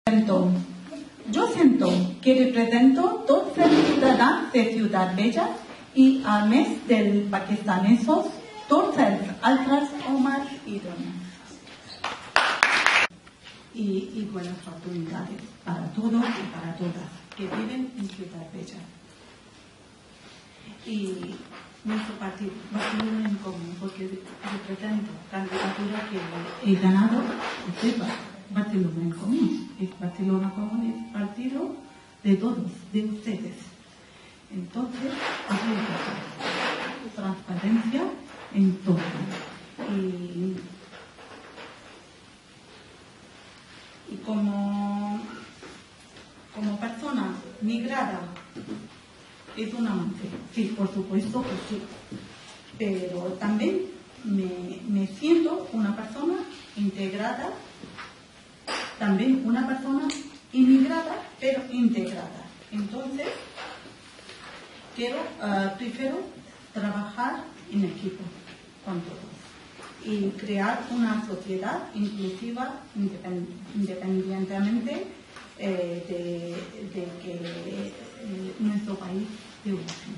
Yo siento que represento todos los ciudadanos de Ciudad Bella y a mes del pakistanesos, todas las otras Omar y Donas. Y buenas oportunidades para todos y para todas que viven en Ciudad Bella. Y nuestro partido, Barcelona en Común, porque represento candidatura que he ganado, Barcelona en Común. Barcelona Común es partido de todos, de ustedes. Entonces, hay transparencia en todo. Y como persona migrada, es un amante. Sí, por supuesto que sí. Pero también me siento una persona integrada, también una persona inmigrada, pero integrada. Entonces, prefiero trabajar en equipo con todos y crear una sociedad inclusiva independientemente de que nuestro país de origen.